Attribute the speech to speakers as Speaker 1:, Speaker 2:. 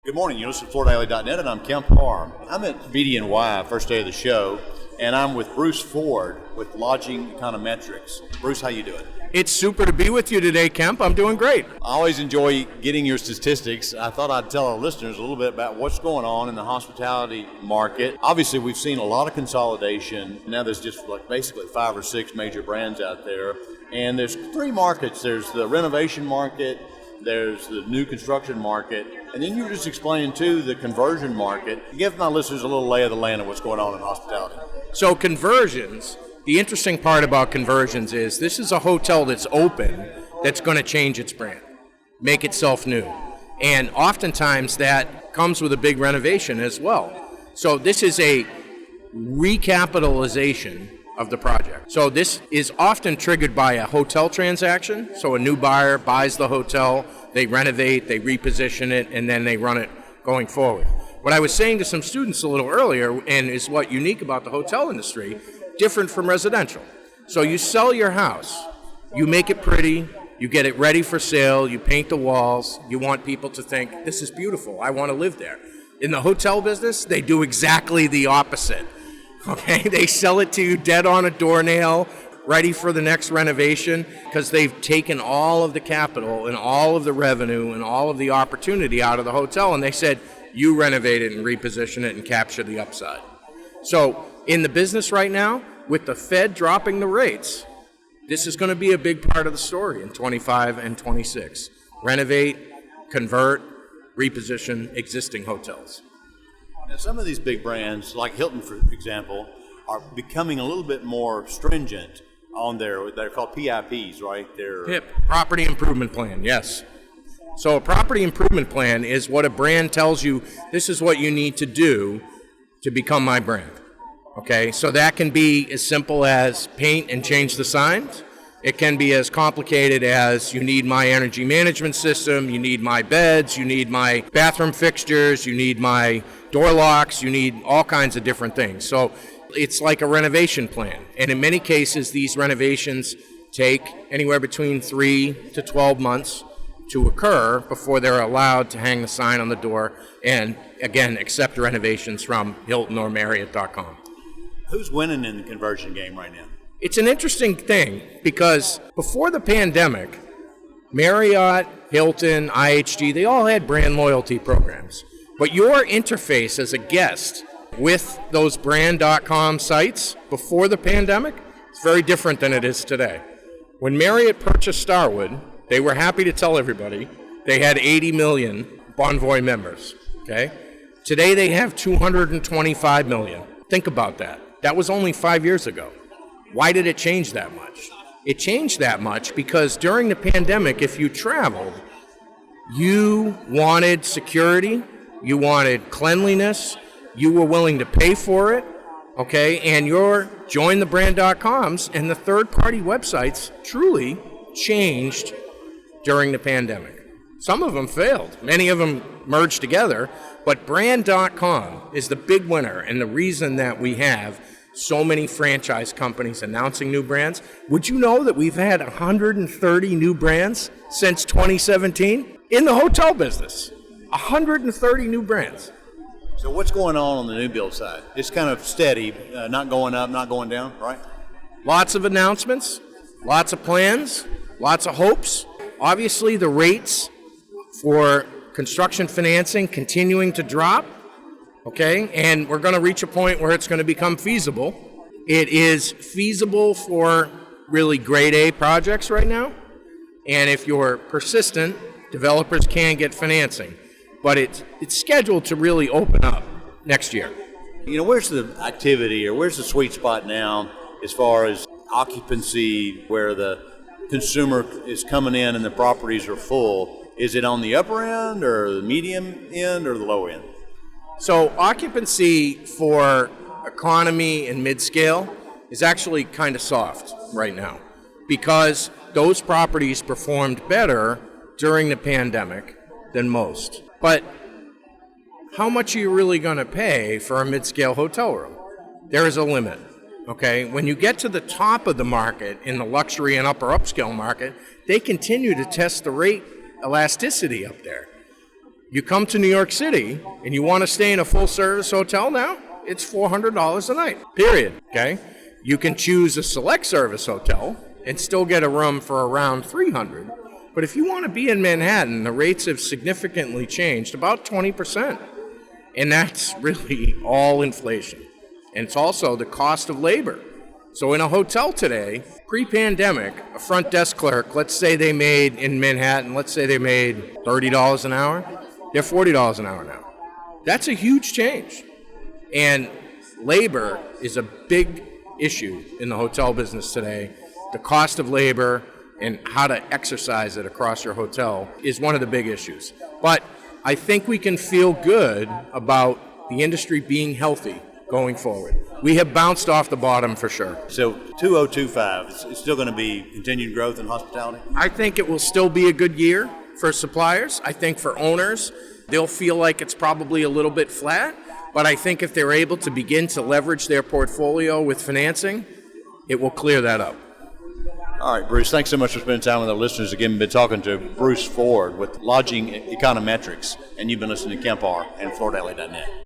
Speaker 1: Good morning. You listen to FloorDaily.net, and I'm Kemp Harr. I'm at BDNY, first day of the show, and I'm with Bruce Ford with Lodging Econometrics. Bruce, how you doing?
Speaker 2: It's super to be with you today, Kemp. I'm doing great.
Speaker 1: I always enjoy getting your statistics. I thought I'd tell our listeners a little bit about what's going on in the hospitality market. Obviously, we've seen a lot of consolidation. Now there's just like basically 5 or 6 major brands out there, and there's 3 markets. There's the renovation market, there's the new construction market, and then you were just explaining too the conversion market. Give my listeners a little lay of the land of what's going on in hospitality.
Speaker 2: So conversions, the interesting part about conversions is this is a hotel that's open that's going to change its brand, make itself new. And oftentimes that comes with a big renovation as well. So this is a recapitalization of the project. So this is often triggered by a hotel transaction. So a new buyer buys the hotel, they renovate, they reposition it, and then they run it going forward. What I was saying to some students a little earlier, and is what unique about the hotel industry, different from residential. So you sell your house, you make it pretty, you get it ready for sale, you paint the walls, you want people to think, this is beautiful, I want to live there. In the hotel business, they do exactly the opposite. Okay, they sell it to you dead on a doornail, ready for the next renovation, because they've taken all of the capital and all of the revenue and all of the opportunity out of the hotel, and they said, you renovate it and reposition it and capture the upside. So in the business right now, with the Fed dropping the rates, this is going to be a big part of the story in 25 and 26. Renovate, convert, reposition existing hotels.
Speaker 1: Now, some of these big brands, like Hilton, for example, are becoming a little bit more stringent on they're called PIPs, right?
Speaker 2: PIP, Property Improvement Plan, yes. So a property improvement plan is what a brand tells you, this is what you need to do to become my brand. Okay, so that can be as simple as paint and change the signs. It can be as complicated as you need my energy management system, you need my beds, you need my bathroom fixtures, you need my door locks, you need all kinds of different things. So it's like a renovation plan. And in many cases, these renovations take anywhere between 3 to 12 months to occur before they're allowed to hang the sign on the door and, again, accept renovations from Hilton or Marriott.com.
Speaker 1: Who's winning in the conversion game right now?
Speaker 2: It's an interesting thing because before the pandemic, Marriott, Hilton, IHG, they all had brand loyalty programs. But your interface as a guest with those brand.com sites before the pandemic is very different than it is today. When Marriott purchased Starwood, they were happy to tell everybody they had 80 million Bonvoy members. Okay? Today they have 225 million. Think about that. That was only 5 years ago. Why did it change that much? It changed that much because during the pandemic, if you traveled, you wanted security, you wanted cleanliness, you were willing to pay for it, okay? And your jointhebrand.coms and the third-party websites truly changed during the pandemic. Some of them failed. Many of them merged together, but brand.com is the big winner and the reason that we have so many franchise companies announcing new brands. Would you know that we've had 130 new brands since 2017 in the hotel business? 130 new brands.
Speaker 1: So what's going on the new build side? It's kind of steady, not going up, not going down, right?
Speaker 2: Lots of announcements, lots of plans, lots of hopes. Obviously, the rates for construction financing continuing to drop. Okay, and we're going to reach a point where it's going to become feasible. It is feasible for really grade A projects right now. And if you're persistent, developers can get financing. But it's scheduled to really open up next year.
Speaker 1: You know, where's the activity or where's the sweet spot now as far as occupancy where the consumer is coming in and the properties are full? Is it on the upper end or the medium end or the low end?
Speaker 2: So occupancy for economy and mid-scale is actually kind of soft right now because those properties performed better during the pandemic than most. But how much are you really going to pay for a mid-scale hotel room? There is a limit, okay? When you get to the top of the market in the luxury and upper upscale market, they continue to test the rate elasticity up there. You come to New York City and you want to stay in a full-service hotel now, it's $400 a night, period, okay? You can choose a select service hotel and still get a room for around $300. But if you want to be in Manhattan, the rates have significantly changed, about 20%. And that's really all inflation. And it's also the cost of labor. So in a hotel today, pre-pandemic, a front desk clerk, let's say they made in Manhattan, let's say they made $30 an hour, they're $40 an hour now. That's a huge change. And labor is a big issue in the hotel business today. The cost of labor and how to exercise it across your hotel is one of the big issues. But I think we can feel good about the industry being healthy going forward. We have bounced off the bottom for sure.
Speaker 1: So 2025, it's still going to be continued growth in hospitality?
Speaker 2: I think it will still be a good year for suppliers. I think for owners, they'll feel like it's probably a little bit flat. But I think if they're able to begin to leverage their portfolio with financing, it will clear that up.
Speaker 1: All right, Bruce, thanks so much for spending time with our listeners. Again, we've been talking to Bruce Ford with Lodging Econometrics, and you've been listening to Kemp Harr and FloorDaily.net.